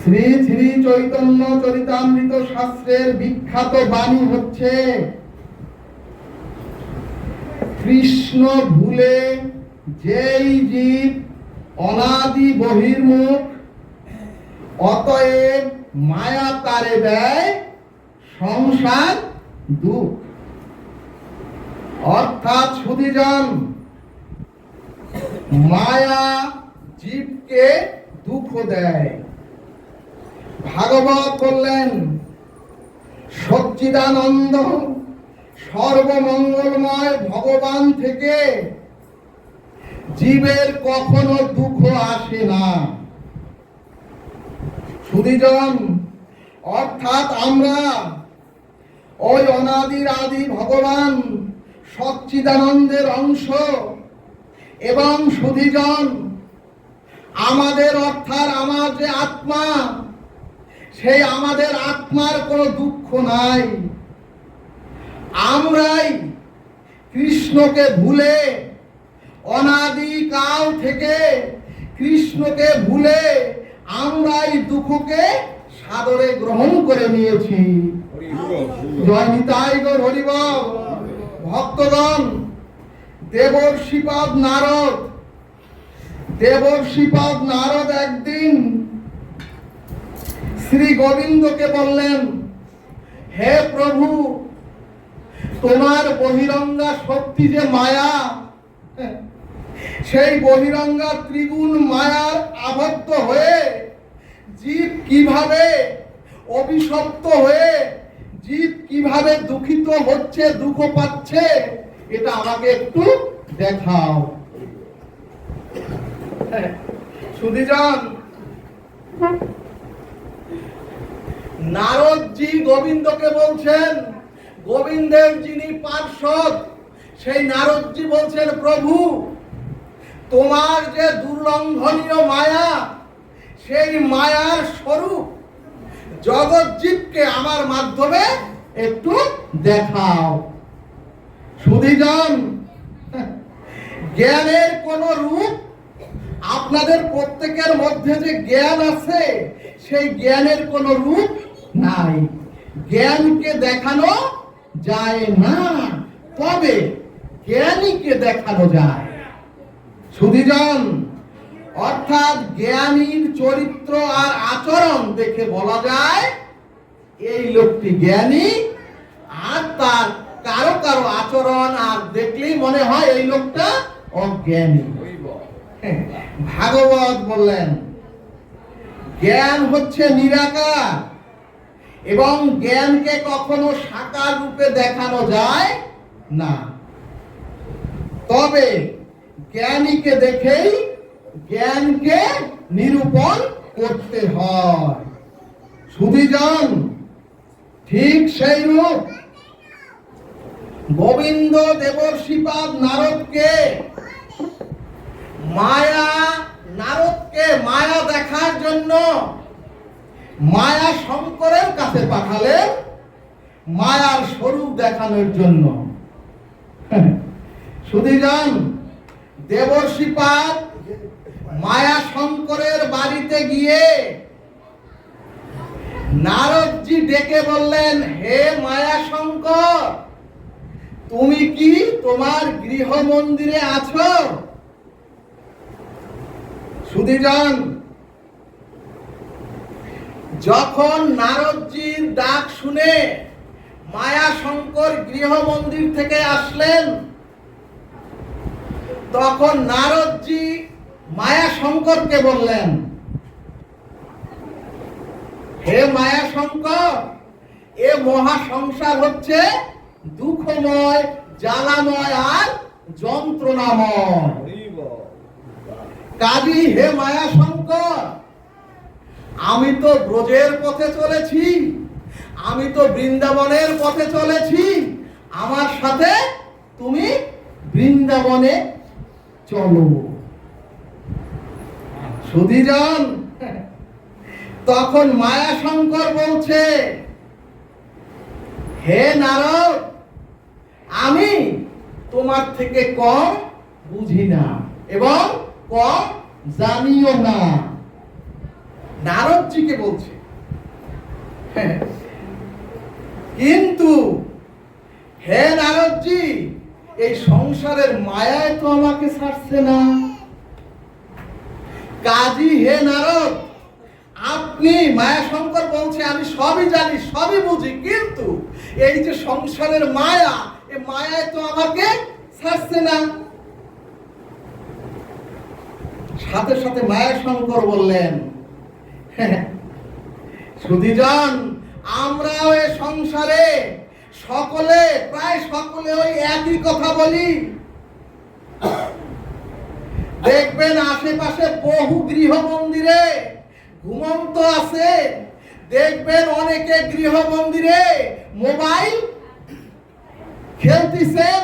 শ্রী শ্রী চৈতন্য চরিতামৃত শাস্ত্রের বিখ্যাত বাণী হচ্ছে, কৃষ্ণ ভুলে যেই জীব অনাদি বহির্মুখ, অতএব মায়া তারে দেয় সংসার দুঃখ। অর্থাৎ সুধীজন, মায়া জীবকে দুঃখ দেয়। ভাগবত বললেন, সচ্চিদানন্দ সর্বমঙ্গলময় ভগবান থেকে জীবের কখনো দুঃখ আসে না। সুধীজন, অর্থাৎ আমরা ওই অনাদির আদি ভগবান সচ্চিদানন্দের অংশ, এবং সুধীজন আমাদের অর্থাৎ আমার যে আত্মা, সেই আমাদের আত্মার কোনো দুঃখ নাই। আমরাই কৃষ্ণকে ভুলে, অনাদি কাল থেকে কৃষ্ণকে ভুলে আমরাই দুঃখকে সাদরে গ্রহণ করে নিয়েছি। জয় নিতাই গৌর হরি বল। ভক্তগণ, দেবর্ষিপাদ নারদ একদিন শ্রী গোবিন্দকে বললেন, হে প্রভু, তোমার বহিরঙ্গা শক্তি যে মায়া, সেই বহিরঙ্গা ত্রিগুণ মায়ার আবদ্ধ হয়ে জীব কিভাবে অভিশপ্ত হয়ে, জীব কিভাবে দুঃখিত হচ্ছে, দুঃখ পাচ্ছে, এটা আমাকে একটু দেখাও। সুধীজন, নারদজি গোবিন্দকে বলছেন, গোবিন্দের যিনি পার্ষদ, সেই নারদজি বলছেন, প্রভু, তোমার যে দুর্লঙ্ঘনীয় মায়া, সেই মায়ার স্বরূপ জগৎ জীবকে আমার মাধ্যমে একটু দেখাও। সুধীজন, জ্ঞানের কোন রূপ, আপনাদের প্রত্যেকের মধ্যে যে জ্ঞান আছে, সেই জ্ঞানের কোন রূপ নাই। জ্ঞানকে দেখানো যায় না, তবে জ্ঞানীকে দেখানো যায়। সুধীজন, অর্থাৎ জ্ঞানীর চরিত্র আর আচরণ দেখে বলা যায় এই লোকটি জ্ঞানী, আর তার কারো কারো আচরণ আর দেখলেই মনে হয় এই লোকটা অজ্ঞানী। ভাগবত বললেন, জ্ঞান হচ্ছে নিরাকার, এবং জ্ঞানকে কখনো সাকার রূপে দেখানো যায় না, তবে জ্ঞানীকে দেখেই জ্ঞানকে নিরূপণ করতে হয়। সুধীজন, ঠিক সেই রূপ গোবিন্দ দেবর্ষিপাদ নারদকে মায়া দেখার জন্য মায়া শঙ্করের কাছে পাঠালেন, মায়ার স্বরূপ দেখানোর জন্য। সুধীজন, দেবর্ষিপাদ মায়া শঙ্করের বাড়িতে গিয়ে নারদজি ডেকে বললেন, হে মায়া শঙ্কর, তুমি কি তোমার গৃহ মন্দিরে আছো? সুধীজন, যখন নারদজির ডাক শুনে মায়া শঙ্কর গৃহ মন্দির থেকে আসলেন, তখন নারদজি মায়া শঙ্করকে বললেন, হে মায়া শঙ্কর, এ মহা সংসার হচ্ছে দুঃখময়, জ্বালাময় আর যন্ত্রণাময়। কাজী হে মায়া শঙ্কর, আমি তো ব্রজের পথে চলেছি, আমি তো বৃন্দাবনের পথে চলেছি, আমার সাথে তুমি বৃন্দাবনে চলো। সুধীজন, তখন মায়া শঙ্কর বলছে, হে নারদ, আমি তোমার থেকে কম বুঝি না এবং কম জানিও না। নারদজিকে বলছে। কিন্তু হে নারদজি, এই সংসারের মায়ায় তো আমাকে ছাড়ছে না। কাজী হে নারদ, আপনি, মায়াশঙ্কর বলছে, আমি সবই জানি, সবই বুঝি, কিন্তু এই যে সংসারের মায়া, এই মায়ায় তো আমাকে ছাড়ছে না। সাথে সাথে মায়াশঙ্কর বললেন, সুধীজন, আমরাও এ সংসারে সকলে, প্রায় সকলে ওই একই কথা বলি। দেখবেন আশেপাশে বহু গৃহ মন্দিরে ঘুমন্ত আছে, দেখবেন অনেকে গৃহ মন্দিরে মোবাইল খেলতেছেন,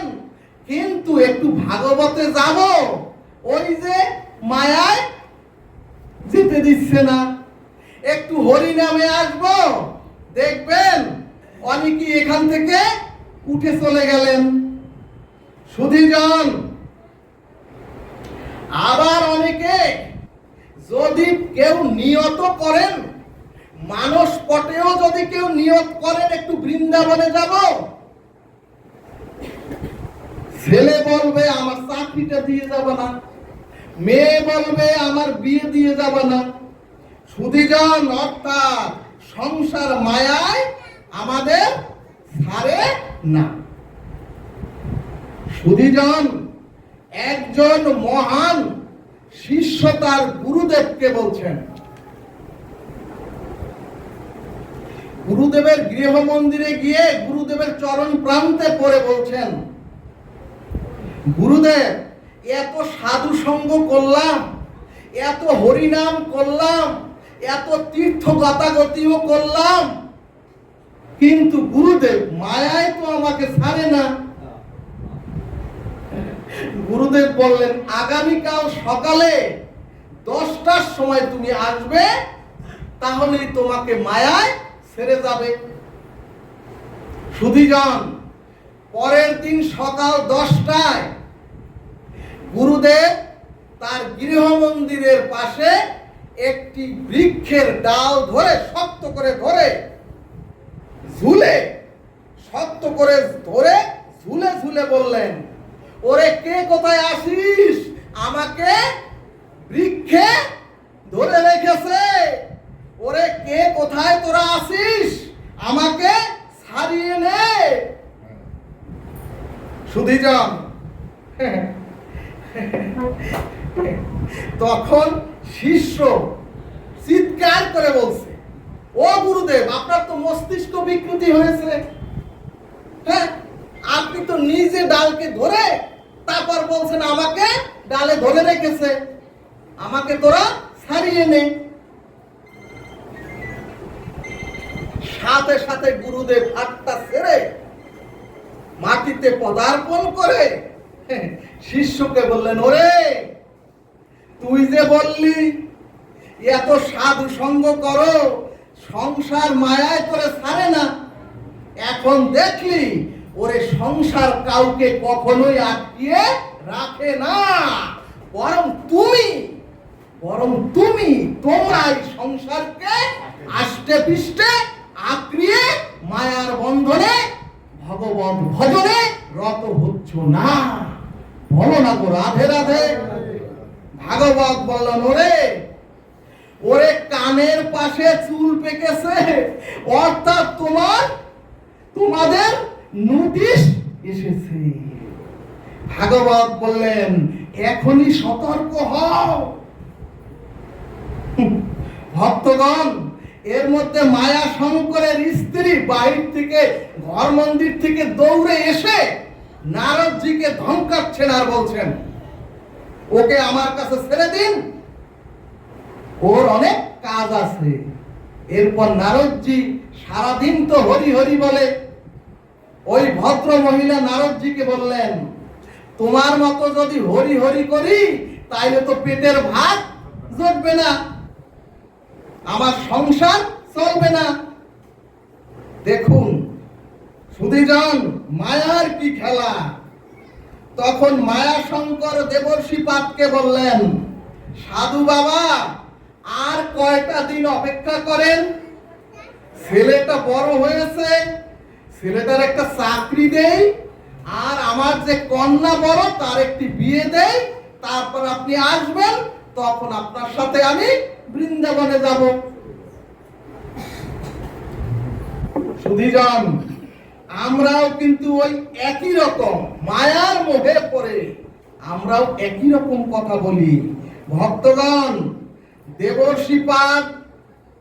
কিন্তু একটু ভাগবতে যাব, ওই যে মায়ায় যেতে দিচ্ছে না। একটু হরি নামে আসবো, দেখবেন অনেকে এখান থেকে উঠে চলে গেলেন। সুধীজন, আবার অনেকে যদি কেউ নিয়ত করেন, মানস পটেও যদি কেউ নিয়ত করেন একটু বৃন্দাবনে যাব, ছেলে বলবে আমার চাকরিটা দিয়ে যাব না, মেয়ে বলবে আমার বিয়ে দিয়ে যাব না। সুধীজন, অর্থাৎ সংসার মায়ায় আমাদের ছাড়ে না। সুধীজন, একজন মহান শিষ্য তার গুরুদেবকে বলছেন, গুরুদেবের গৃহ মন্দিরে গিয়ে গুরুদেবের চরণ প্রান্তে পড়ে বলছেন, গুরুদেব, এত সাধু সঙ্গ করলাম, এত হরিনাম করলাম, এত তীর্থ গতাগতিও করলাম, কিন্তু গুরুদেব মায়ায় তো আমাকে ছাড়ে না। গুরুদেব বললেন, আগামীকাল সকালে 10টার সময় তুমি আসবে, তাহলেই তোমাকে মায়ায় ছেড়ে যাবে। সুধীজন, পরের দিন সকাল 10টায় গুরুদেব তার গৃহ মন্দিরের পাশে একটি বৃক্ষের ডাল ধরে, শক্ত করে ধরে, ঝুলে, শক্ত করে ধরে ঝুলে ঝুলে বললেন, ওরে কে কোথায় আসিস, আমাকে বৃক্ষে ধরে রেখেছে, ওরে কে কোথায় তোরা আসিস, আমাকে ছাড়িয়ে নে। সুধীজন, তখন শিষ্য চিৎকার করে বলছে, ও গুরুদেব, আপনার তো মস্তিষ্ক বিকৃতি হয়েছে। হ্যাঁ, আপনি তো নিজে ডালকে ধরে তারপর বলছেন আমাকে ডালে ধরে রেখেছে, আমাকে তোরা ছাড়িয়ে নে। সাথে সাথে গুরুদেব হাতটা ছেড়ে মাটিতে পদার্পণ করে শিষ্যকে বললেন, ওরে, তুই যে বললি এত সাধু সঙ্গ করো, সংসার মায়ায় করে ছাড়ে না, এখন দেখলি ওরে সংসার কাউকে কখনোই আটকিয়ে রাখে না, বরং তুমি তোমরা এই সংসারকে আষ্টে পৃষ্ঠে আঁকড়িয়ে মায়ার বন্ধনে ভগবত ভজনে রত হচ্ছ না। বলো না গো রাধে রাধে। ভাগবত বললেন, ওরে কানের পাশে চুল পেকেছে, অর্থাৎ তোমাদের নোটিশ এসেছে। ভাগবত বললেন, এখনই সতর্ক হও। ভক্তগণ, এর মধ্যে মায়া শঙ্করের স্ত্রী বাহির থেকে, ঘর মন্দির থেকে দৌড়ে এসে নারদজিকে ধমকাচ্ছেন আর বলছেন, ওকে আমার কাছে ছেড়ে দিন, ওর অনেক কাজ আছে। এরপর নারদজি সারাদিন তো হরি হরি বলে। ওই ভদ্র মহিলা নারদজিকে বললেন, তোমার মতো যদি হরি হরি করি তাইলে তো পেটের ভাত জুটবে না, আমার সংসার চলবে না। দেখুন সুধীজন, মায়ার কি খেলা। তখন মায়াশঙ্কর দেবর্ষি পাদকে বললেন, সাধু বাবা, আর কয়টা দিন অপেক্ষা করেন, ছেলেটা বড় হয়েছে, ছেলেটার একটা চাকরি দেই, আর আমার যে কন্যা বড় তার একটি বিয়ে দেই, তারপর আপনি আসবেন, তখন আপনার সাথে আমি বৃন্দাবনে যাব। সুধীজন, আমরাও কিন্তু ওই একই রকম মায়ার মোহে পড়ে আমরাও একই রকম কথা বলি। ভক্তগণ, দেবর্ষিপাদ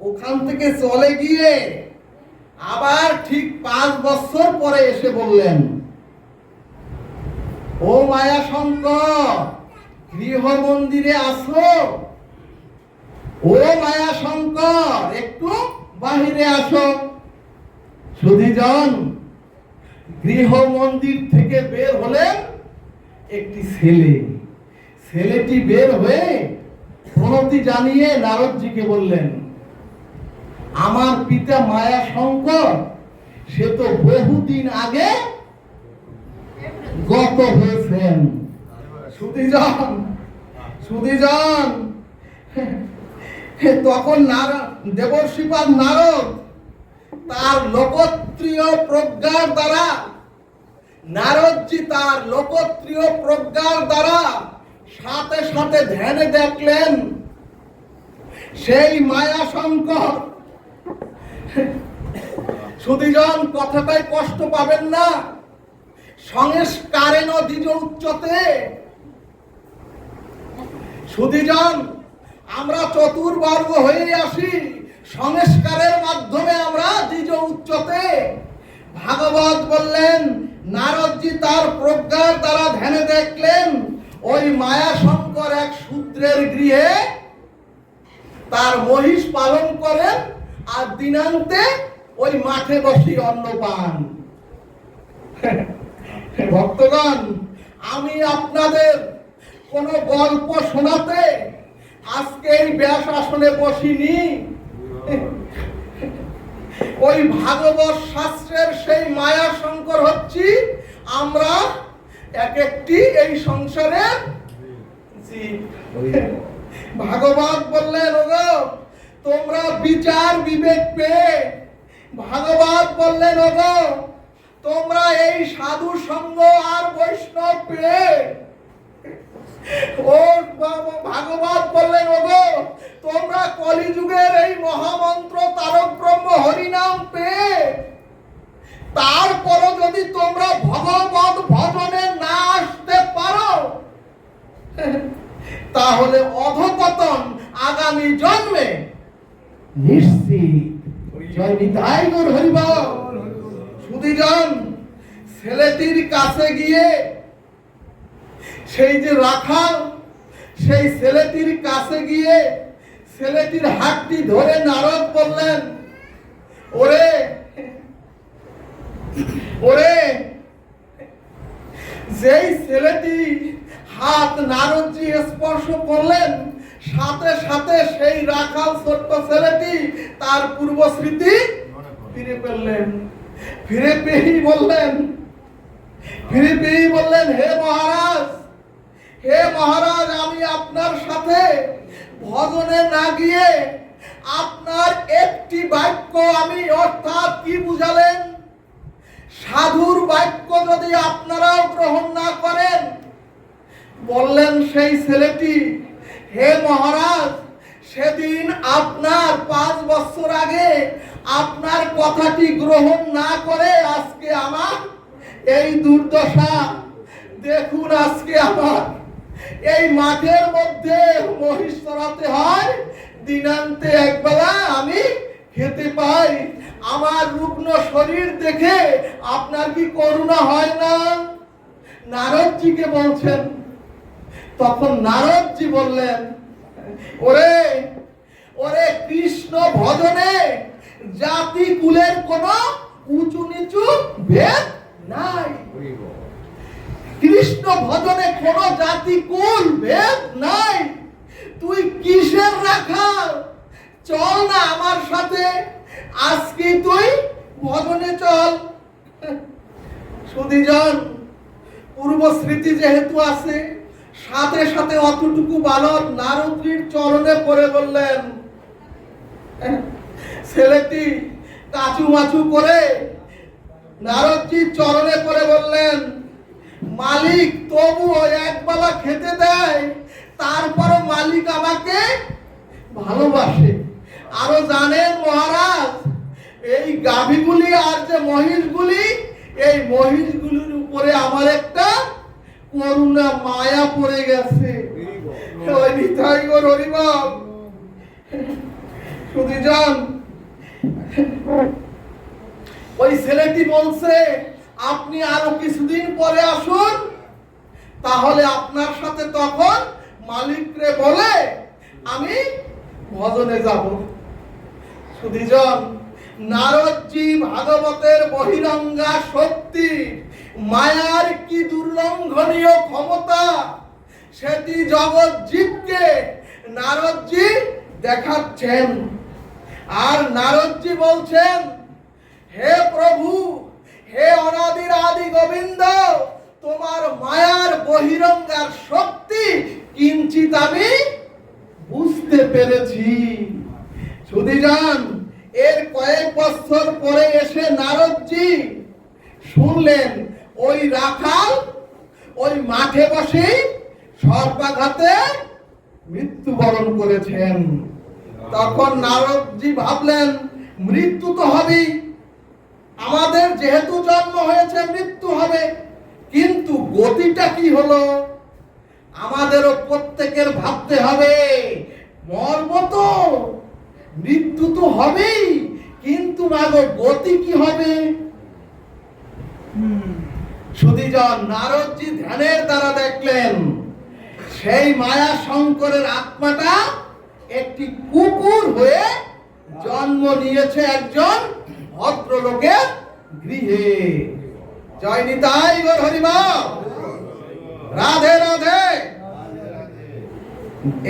ওখান থেকে চলে গিয়ে আবার ঠিক 5 বছর পরে এসে বললেন, ও মায়া শঙ্কর, গৃহ মন্দিরে আসো। ও মায়া শঙ্কর, একটু বাহিরে আসো। সুধীজন, গৃহ মন্দির থেকে বের হলেন একটি ছেলে। ছেলেটি বের হয়ে প্রণতি জানিয়ে নারদজিকে বললেন, আমার পিতা মায়া শঙ্কর সে তো বহুদিন আগে গত হয়েছেন। সুধীজন, তখন দেবর্ষিপাদ নারদ তার লোকত্রিয় প্রজ্ঞার দ্বারা, নারদজি তার লোকত্রিয় প্রজ্ঞার দ্বারা সাথে সাথে ধ্যানে দেখলেন সেই মায়া শঙ্কর। সুধীজন, কথাটাই কষ্ট পাবেন না, সংস্কারেণ দ্বিজ উচ্চতে। সুধীজন, আমরা চতুর্বর্গ হয়ে আসি, সংস্কারের মাধ্যমে আমরা দ্বিজ উচ্চতে। ভাগবত বললেন, নারদজি তার প্রজ্ঞার দ্বারা ধ্যানে দেখলেন ওই মায়া শঙ্কর এক শূদ্রের গৃহে তার মহিষ পালন করেন, আর দিনান্তে ওই মাঠে বসি অন্ন পান। ভক্তগণ, আমি আপনাদের কোন গল্প শোনাতে আজকে এই ব্যাস আসনে বসিনি। ওই ভাগবত শাস্ত্রের সেই মায়া শঙ্কর হচ্ছি আমরা, এক একটি এই সংসারের জীব। ভাগবত বললেন, ওগো তোমরা বিচার বিবেক পেয়ে, ভাগবত বললেন, ওগো তোমরা এই সাধু সঙ্গ আর বৈষ্ণব পেয়ে, ও ভাগবত বললেন, ওগো তোমরা কলিযুগের এই মহামন্ত্র তারক ব্রহ্ম হরিনাম পেয়ে, তারপরও যদি তোমরা ভগবত ভজনে না আসতে পারো, তাহলে অধঃপতন আগামী জন্মে নিশ্চিত। জয় নিতাই গৌর হরি বল। সুধীজন, ছেলেটির কাছে গিয়ে সেই যে রাখাল, সেই ছেলেটির কাছে গিয়ে ছেলেটির হাতটি ধরে নারদ বললেন, ওরে ওরে, যেই ছেলেটি হাত নারদজি স্পর্শ করলেন, সাথে সাথে সেই রাখাল ছোট্ট ছেলেটি তার পূর্ব স্মৃতি ফিরে পেলেন। ফিরে পেয়েই বললেন, হে মহারাজ, হে মহারাজ, আমি আপনার সাথে ভজনে না গিয়ে আপনার একটি বাক্য আমি, অর্থাৎ কি বুঝালেন, সাধুর বাক্য যদি আপনারাও গ্রহণ না করেন। বললেন সেই ছেলেটি, হে মহারাজ, সেদিন আপনার 5 বছর আগে আপনার কথাটি গ্রহণ না করে আজকে আমার এই দুর্দশা। দেখুন, আজকে আমার এই মাঠের মধ্যে মহিষ চড়াতে হয়, দিনান্তে একবেলা আমি খেতে পাই। আমার রুগ্ন শরীর দেখে আপনার কি করুণা হয় না? নারদজিকে বলছেন। তখন নারদজি বললেন, ওরে ওরে, কৃষ্ণ ভজনে জাতি কুলের কোন উঁচু নিচু ভেদ নাই। কৃষ্ণ ভজনে কোন জাতি কুল ভেদ নাই। তুই কিসের রাখাল? চল না আমার সাথে, আজকে তুই ভজনে চল। সুধীজন, পূর্ব স্মৃতি যেহেতু আছে, সাথে সাথে অতটুকু বালক নারদজির চরণে পড়ে বললেন। ছেলেটি কাচু মাচু করে নারদজির চরণে পড়ে বললেন, মালিক তবুও একবেলা খেতে দেয়, তারপরও মালিক আমাকে ভালোবাসে। আরো জানেন মহারাজ, এই গাভীগুলি আর যে মহিষগুলি, এই মহিষগুলির উপরে আমার একটা করুণা মায়া পড়ে গেছে। ওই নিতাই গো হরিবাব সুধীজন, ওই ছেলেটি বলছে আপনি আরো কিছুদিন পরে আসুন, তাহলে আপনার সাথে তখন মালিকরে বলে আমি ভজনে যাব। সুধীজন, নারদজি ভাগবতের বহিরঙ্গা শক্তি, মায়ার কি দুর্লঙ্ঘনীয় ক্ষমতা, সেটি জগৎ জীবকে নারদজি দেখাচ্ছেন। আর নারদজি বলছেন, হে প্রভু, হে অনাদির আদি গোবিন্দ, তোমার মায়ার বহিরঙ্গার শক্তি কিঞ্চিত আমি বুঝতে পেরেছি। সুধীজন, এর কয়েক বছর পরে এসে নারদজি শুনলেন ওই রাখাল ওই মাঠে বসে সর্পাঘাতে মৃত্যুবরণ করেছেন। তখন নারদজি ভাবলেন, মৃত্যু তো হবেই, আমাদের যেহেতু জন্ম হয়েছে মৃত্যু হবে, কিন্তু গতিটা কি হলো আমাদেরও প্রত্যেকের ভাবতে হবে। মরব তো, মৃত্যু তো হবেই, কিন্তু মাগো গতি কি হবে? সুধীজন, নারদজি ধ্যানের দ্বারা দেখলেন সেই মায়া শঙ্করের আত্মাটা একটি কুকুর হয়ে জন্ম নিয়েছে একজন ভদ্রলোকের গৃহে। জয় নিতাই গৌর হরিবল, রাধে রাধে।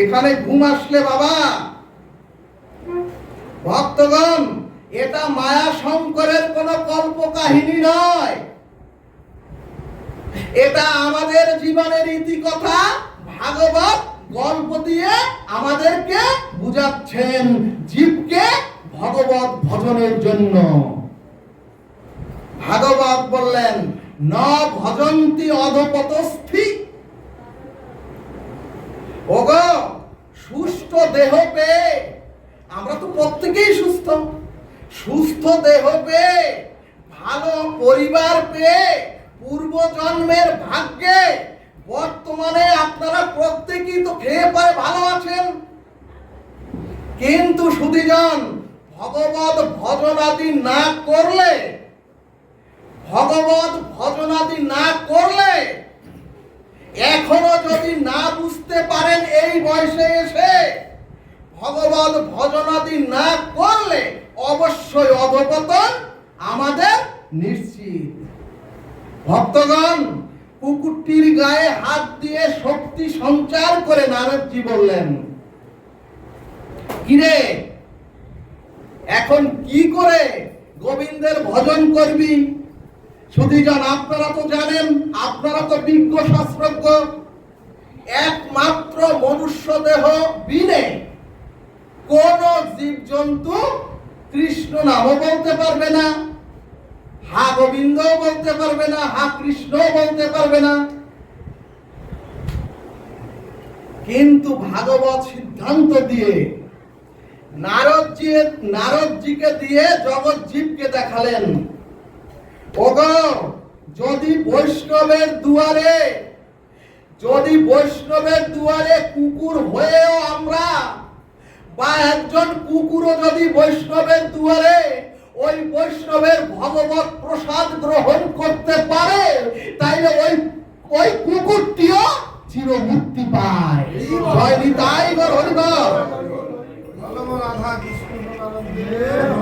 এখানে ঘুম আসলে বাবা ভক্তগণ, এটা মায়া শঙ্করের কোন কল্প কাহিনী নয়, এটা আমাদের জীবনের ইতিকথা। ভাগবত গল্প দিয়ে আমাদেরকে বুঝাচ্ছেন জীবকে ভগবত ভজনের জন্য। ভাগবত বললেন, ন ভজন্তি অধপতস্থি। ওগো, সুস্থ দেহ পেয়ে, আমরা তো প্রত্যেকেই সুস্থ, সুস্থ দেহ পেয়ে, ভালো পরিবার পেয়ে, পূর্ব জন্মের ভাগ্যে বর্তমানে আপনারা প্রত্যেকেই তো খেয়ে পরে ভালো আছেন। কিন্তু সুধীজন, ভগবত ভজনাদি না করলে, ভগবত ভজনাদি না করলে, এখনো যদি না বুঝতে পারেন এই বয়সে এসে, ভগবত ভজনাদি না করলে অবশ্যই অধপতন আমাদের নিশ্চিত। ভক্তগণ, কুকুরটির গায়ে হাত দিয়ে শক্তি সঞ্চার করে নারদজি বললেন, কিরে এখন কি করে গোবিন্দের ভজন করবি? সুধীজন, আপনারা তো জানেন, আপনারা তো বিজ্ঞ শাস্ত্রজ্ঞ, একমাত্র মনুষ্য দেহ বিনে কোন জীবজন্তু কৃষ্ণ নামও বলতে পারবে না, হা গোবিন্দ বলতে পারবে না, হা কৃষ্ণ বলতে পারবে না। কিন্তু ভাগবত সিদ্ধান্ত দিয়ে নারদজিকে দিয়ে জগৎ জীবকে দেখালেন, ওগো, যদি বৈষ্ণবের দুয়ারে কুকুর হয়েও আমরা, বা একজন কুকুরও যদি বৈষ্ণবের দুয়ারে ওই বৈষ্ণবের ভগবত প্রসাদ গ্রহণ করতে পারে, তাইলে ওই কুকুরটিও চির মুক্তি পায়। জয় নিতাই গৌর হরিবল,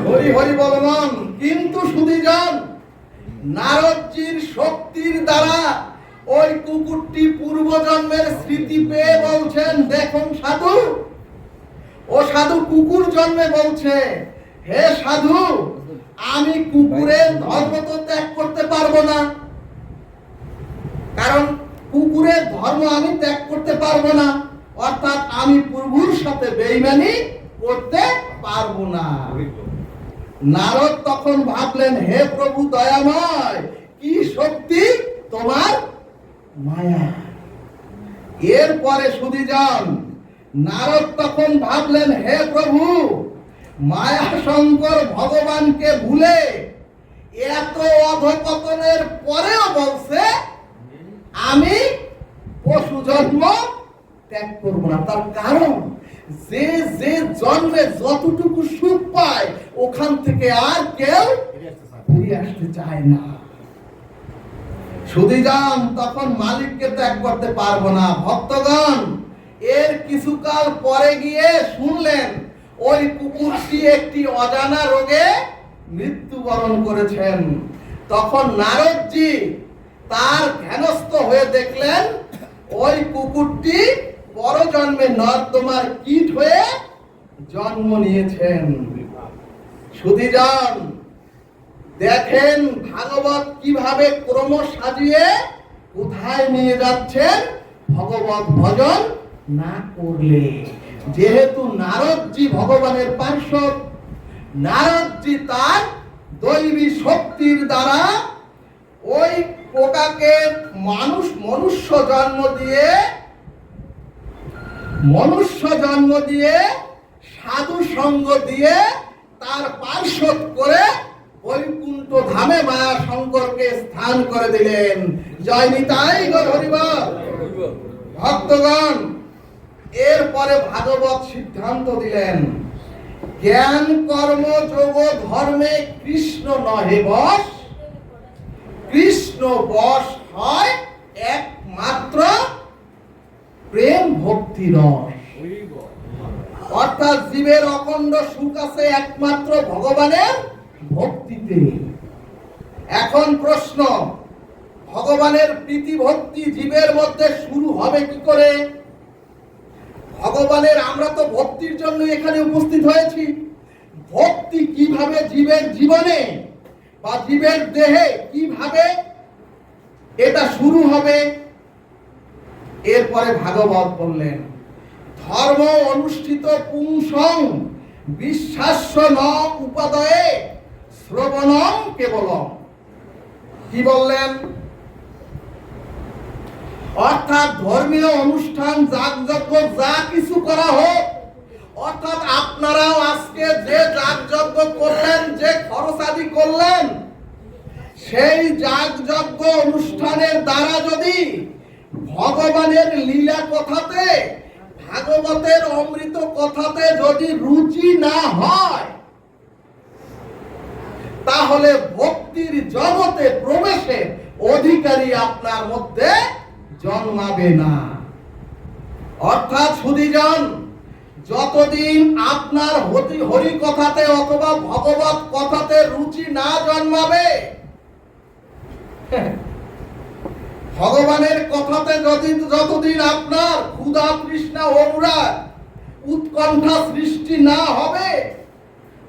হরি হরি বলমান। কিন্তু সুধীজন, নারদজির শক্তির দ্বারা ওই কুকুরটি পূর্বজন্মের স্মৃতি পেয়ে বলছেন, দেখুন সাধু, ও সাধু কুকুর জন্মে বলছে, হে সাধু, আমি কুকুরের ধর্ম তো ত্যাগ করতে পারবো না, কারণ কুকুরের ধর্ম আমি ত্যাগ করতে পারবো না, অর্থাৎ আমি প্রভুর সাথে বেঈমানি করতে পারবো না। নারদ তখন ভাবলেন, হে প্রভু দয়াময়, কি শক্তি তোমার মায়া। এরপরে সুধীজন, নারদ তখন ভাবলেন, হে প্রভু, মায়া শঙ্কর ভগবানকে ভুলে এত অধপতনের পরেও বলছে আমি পশু জন্ম ত্যাগ করবো না। তার কারণ যে যে জন্মে যতটুকু সুখ পায় ওখান থেকে আর কেউ ফিরে আসতে চায় না। সুধীজন তখন মালিককে ত্যাগ করতে পারবো না। ভক্তগণ এর কিছুকাল পরে গিয়ে শুনলেন ওই কুকুরটি একটি অজানা রোগে মৃত্যুবরণ করেছেন। তখন নারদজি তার ধ্যানস্থ হয়ে দেখলেন ওই কুকুরটি পরজন্মে নর্দমার কীট হয়ে জন্ম নিয়েছেন। সুধীজন দেখেন ভাগবত কিভাবে ক্রম সাজিয়ে কোথায় নিয়ে যাচ্ছেন ভগবত ভজন না করলে। যেহেতু নারদজি ভগবানের পার্শ্বদ, নারদজি তার দৈবী শক্তির দ্বারা ওই পোকাকে মনুষ্য জন্ম দিয়ে সাধু সঙ্গ দিয়ে তার পার্শ্বদ করে বৈকুণ্ঠ ধামে মায়া শঙ্করকে স্থান করে দিলেন। জয় নিতাই গৌর হরি বল। ভক্তগণ এরপরে ভাগবত সিদ্ধান্ত দিলেন, জ্ঞান কর্ম যোগ ধর্মে কৃষ্ণ নহে বশ, কৃষ্ণ বশ হয় একমাত্র প্রেম ভক্তি রস। অর্থাৎ জীবের অখণ্ড সুখ আছে একমাত্র ভগবানের ভক্তিতে। এখন প্রশ্ন, ভগবানের প্রীতি ভক্তি জীবের মধ্যে শুরু হবে কি করে? ভগবানের, আমরা তো ভক্তির জন্য এখানে উপস্থিত হয়েছি, ভক্তি কিভাবে জীবের জীবনে বা জীবের দেহে কিভাবে এটা শুরু হবে? এরপরে ভাগবত বললেন, ধর্ম অনুষ্ঠিত পুংসং বিশ্বাস্য ন উপাদয়ে শ্রবণম কেবলম। কি বললেন? অর্থাৎ ধর্মীয় অনুষ্ঠান যাগযজ্ঞ যা কিছু করা হোক, অর্থাৎ আপনারাও আজকে যে যাগযজ্ঞ করলেন, যে খরচাদি করলেন, সেই যাগযজ্ঞ অনুষ্ঠানের দ্বারা যদি ভগবানের লীলা কথাতে, ভাগবতের অমৃত কথাতে যদি রুচি না হয়, তাহলে ভক্তির জগতে প্রবেশের অধিকারী আপনার মধ্যে জন্মাবে না। অর্থাৎ সুধীজন, যতদিন আপনার হরি কথাতে অথবা ভগবত কথাতে রুচি না জন্মাবে, ভগবানের কথাতে যতদিন আপনার ক্ষুধা তৃষ্ণা অনুরাগ উৎকণ্ঠা সৃষ্টি না হবে,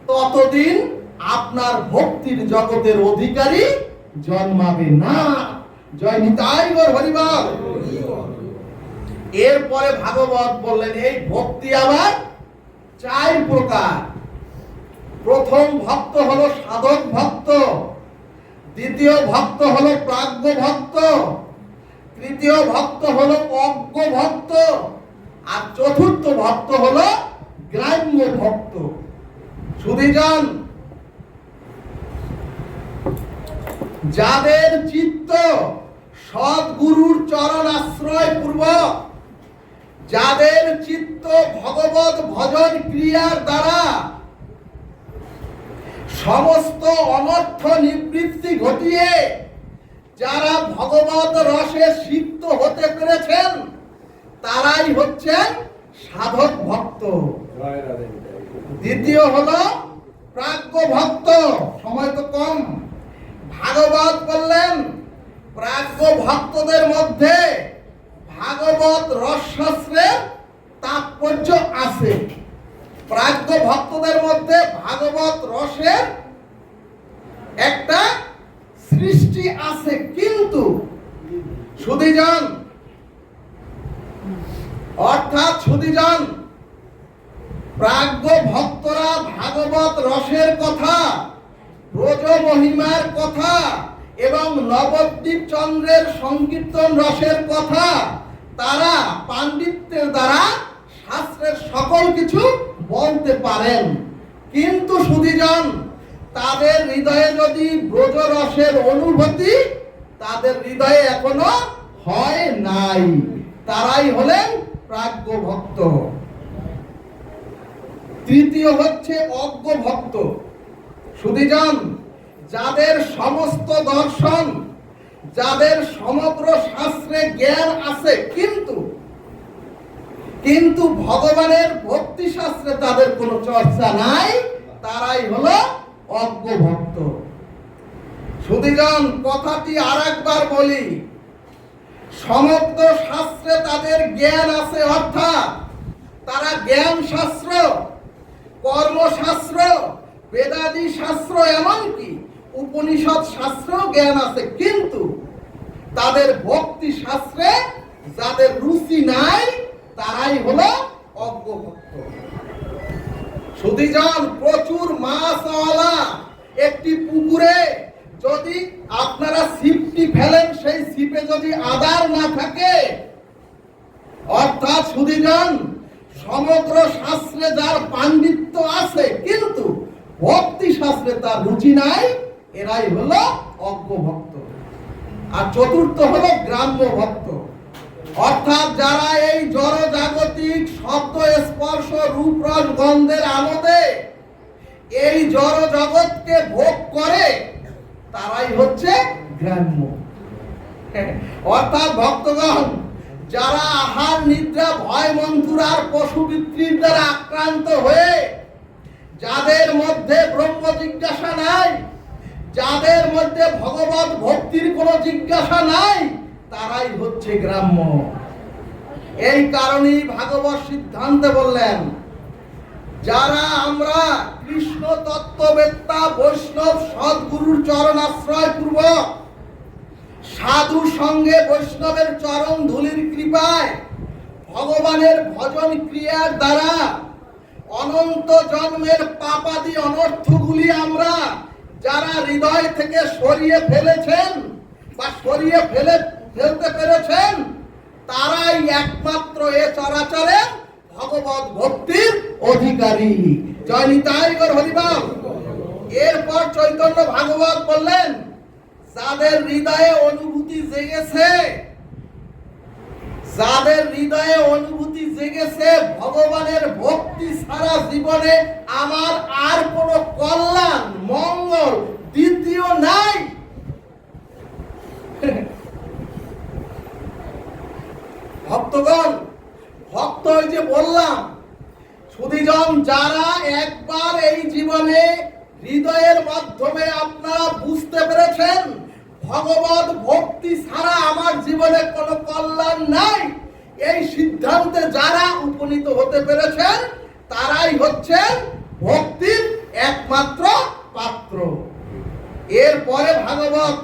ততদিন আপনার ভক্তির জগতের অধিকারী জন্মাবে না। জয় নিতাই গৌর হরি বল। এরপরে ভাগবত বললেন, এই ভক্তি আবার 4 প্রকার। প্রথম ভক্ত হলো সাধক ভক্ত, দ্বিতীয় ভক্ত হলো প্রাজ্ঞ ভক্ত, তৃতীয় ভক্ত হলো অজ্ঞ ভক্ত, আর চতুর্থ ভক্ত হলো গ্রাম্য ভক্ত। সুধীজন, যাদের চিত্ত সদ্গুরুর চরণ আশ্রয় পূর্বক, যাদের চিত্ত ভগবত ভজন ক্রিয়ার দ্বারা সমস্ত অনর্থ নিবৃত্তি ঘটিয়ে যারা ভগবত রসে সিক্ত হতে পেরেছেন, তারাই হচ্ছেন সাধক ভক্ত। দ্বিতীয় হলো প্রাজ্ঞ ভক্ত। সময় তো কম, ভাগবত বললেন প্রাজ্ঞ ভক্তদের মধ্যে ভাগবত রসশাস্ত্রের তাৎপর্য আছে, প্রাজ্ঞ ভক্তদের মধ্যে ভাগবত রসের একটা সৃষ্টি আছে। কিন্তু সুধীজন, অর্থাৎ সুধীজন, প্রাজ্ঞ ভক্তরা ভাগবত রসের কথা, ব্রজ মহিমার কথা এবং নবদ্বীপ চন্দ্রের সংকীর্তন রসের কথা তারা পাণ্ডিত্যের দ্বারা শাস্ত্রের সকল কিছু বলতে পারেন, কিন্তু সুধীজন, তাদের হৃদয়ে যদি ব্রজ রসের অনুভূতি তাদের হৃদয়ে এখনো হয় নাই, তারাই হলেন প্রাজ্ঞ ভক্ত। তৃতীয় হচ্ছে অজ্ঞ ভক্ত। সুধীজন, যাদের সমস্ত দর্শন, যাদের সমগ্র শাস্ত্রে জ্ঞান আছে, কিন্তু ভগবানের ভক্তি শাস্ত্রে তাদের কোনো চর্চা নাই, তারাই হলো অজ্ঞ ভক্ত। সুধীজন, কথাটি আরেকবার বলি, সমগ্র শাস্ত্রে তাদের জ্ঞান আছে, অর্থাৎ তারা জ্ঞান শাস্ত্র, কর্মশাস্ত্র, বেদাদি শাস্ত্র, এমনকি উপনিষদ শাস্ত্রেও জ্ঞান আছে, কিন্তু তাদের ভক্তি শাস্ত্রে যাদের রুচি নাই তারাই হলো অজ্ঞ ভক্ত। সুধীজন, প্রচুর মাছওয়ালা একটি পুকুরে যদি আপনারা ছিপটি ফেলেন, সেই ছিপে যদি আদার না থাকে, অর্থাৎ সুধীজন, সমগ্র শাস্ত্রে যার পাণ্ডিত্য আছে কিন্তু ভক্তি শাস্ত্রে তার রুচি নাই, এরাই হলো অজ্ঞ ভক্ত। আর চতুর্থ হলো গ্রাম্য ভক্ত, অর্থাৎ যারা এই জড় জাগতিক শব্দ স্পর্শ রূপ রস গন্ধের আমোদে এই জড় জগৎকে ভোগ করে, তারাই হচ্ছে গ্রাম্য। অর্থাৎ ভক্তগণ, যারা আহার নিদ্রা ভয় মন্থুর আর পশুবৃত্তির দ্বারা আক্রান্ত হয়ে, যাদের মধ্যে ব্রহ্ম জিজ্ঞাসা নাই, যাদের মধ্যে ভগবত ভক্তির কোনো জিজ্ঞাসা নাই, তারাই হচ্ছে গ্রাম্য। এই কারণেই ভাগবত সিদ্ধান্তে বললেন, যারা আমরা কৃষ্ণ তত্ত্ববেত্তা বৈষ্ণব সদ্গুরুর চরণাশ্রয় পূর্বক সাধু সঙ্গে বৈষ্ণবের চরণ ধুলির কৃপায় ভগবানের ভজন ক্রিয়ার দ্বারা অনন্ত জন্মের পাপাদি অনর্থগুলি আমরা যারা হৃদয় থেকে সরিয়ে ফেলেছেন বা সরিয়ে ফেলতে পেরেছেন, তারাই একমাত্র এ চরাচরে ভগবত ভক্তির অধিকারী। জয় নিতাই গৌর হরিবল। এরপর চৈতন্য ভাগবত বললেন, যাদের হৃদয়ে অনুভূতি জেগেছে, যাদের হৃদয়ে অনুভূতি জেগেছে ভগবানের ভক্তি ছাড়া জীবনে আমার আর কোনো কল্যাণ মঙ্গল দ্বিতীয় নাই, ভক্তগণ, ভক্ত ওই যে বললাম সুধীজন, যারা একবার এই জীবনে হৃদয়ের মাধ্যমে আপনারা বুঝতে পেরেছেন ভগবত ভক্তি ছাড়া আমার জীবনে কোনো কল্যাণ নাই, এই সিদ্ধান্তে যারা উপনীত হতে পেরেছেন তারাই হচ্ছেন ভক্তির একমাত্র পাত্র। এরপরে ভাগবত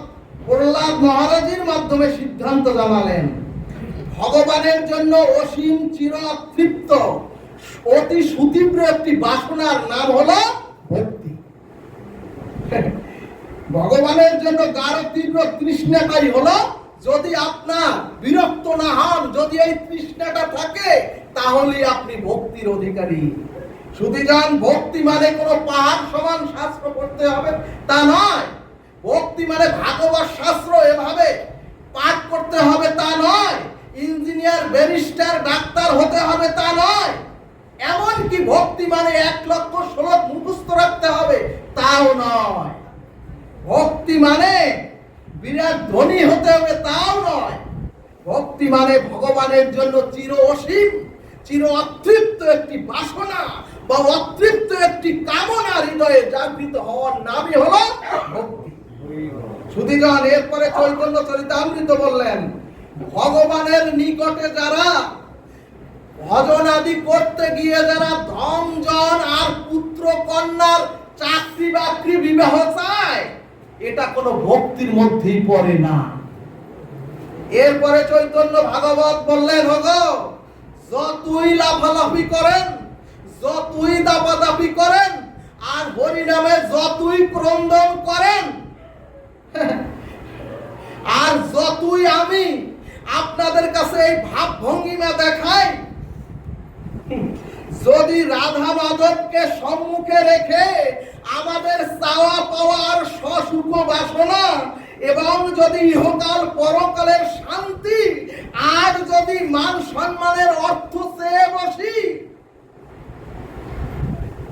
প্রহ্লাদ মহারাজের মাধ্যমে সিদ্ধান্ত জানালেন, ভগবানের জন্য অসীম চির তৃপ্ত অতি সুতীব্র একটি বাসনার নাম হলো ভক্তি। ভগবানের জন্য গাঢ় তীব্র তৃষ্ণাটাই হলো, যদি আপনার বিরক্ত না হন, যদি এই তৃষ্ণাটা থাকে, তাহলে আপনি ভক্তির অধিকারী। সুধীজন, ভক্তি মানে কোনো পাহাড় সমান শাস্ত্র পড়তে হবে তা নয়, ভক্তি মানে ভাগবত শাস্ত্র এভাবে পাঠ করতে হবে তা নয়, ইঞ্জিনিয়ার ব্যারিস্টার ডাক্তার হতে হবে তা নয়, এমনকি ভক্তি মানে 1 লক্ষ শ্লোক মুখস্থ রাখতে হবে তাও নয়, ভক্তি মানে বিরাট ধনী হতে হবে তাও নয়, ভক্তি মানে ভগবানের জন্য চির অসীম চির অতৃপ্ত একটি বাসনা বা অতৃপ্ত একটি কামনা হৃদয়ে জাগৃত হওয়ার নামই হলো ভক্তি। সুধীজন, এরপরে চৈতন্য চরিতামৃত বললেন, ভগবানের নিকটে যারা ভজন আদি করতে গিয়ে যারা ধন জন আর পুত্র কন্যার চাকরি বাকরি বিবাহ চায়, এটা কোনো ভক্তির মধ্যেই পড়ে না। এরপরে চৈতন্য ভাগবত বললেন, ওগো যতই লাফালাফি করেন, যতই দাপাদাপি করেন, আর হরি নামে যতই ক্রন্দন করেন, আর যতই আমি আপনাদের কাছে এই ভাব ভঙ্গিমা দেখাই, যদি রাধা মাধবকে সম্মুখে রেখে আমাদের চাওয়া পাওয়ার সসুখ বাসনা এবং যদি ইহকাল পরকালের শান্তি আর যদি মান সম্মানের অর্থ চেয়ে বসি,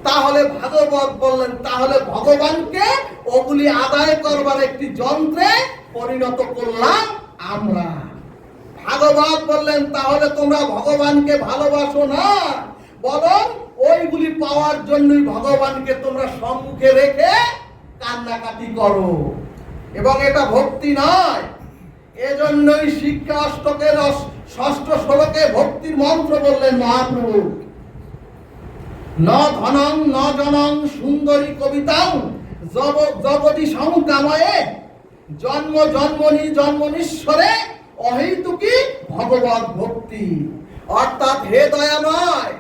তাহলে ভাগবত বললেন তাহলে ভগবানকে ওগুলি আদায় করবার একটি যন্ত্রে পরিণত করলাম আমরা। ভাগবত বললেন তাহলে তোমরা ভগবানকে ভালোবাসো না, বরং ওইগুলি পাওয়ার জন্যই ভগবানকে তোমরা সম্মুখে রেখে কান্নাকাটি করো, এবং এটা ভক্তি নয়। এজন্যই শিক্ষা অষ্টকের ষষ্ঠ শ্লোকে ভক্তির মন্ত্র বললেন মহাপ্রভু, ন ধনং ন জনং সুন্দরী কবিতাং জগতি সংকাময়ে জন্ম জন্মনি জন্মনীশ্বরে অহেতুকি ভগবত ভক্তি। অর্থাৎ হে দয়াময়,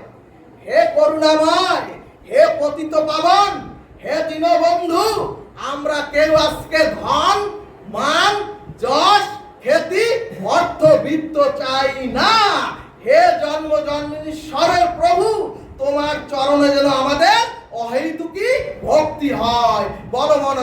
হে করুণাময়, হে পতিত পাবন, হে দীনবন্ধু, আমরা কেউ আজকে ধন মান যশ খ্যাতি অর্থ বিত্ত চাই না। হে জন্ম জন্মীশ্বরের প্রভু, তোমার চরণে যেন আমাদের অহেতুকি ভক্তি হয়। বল মন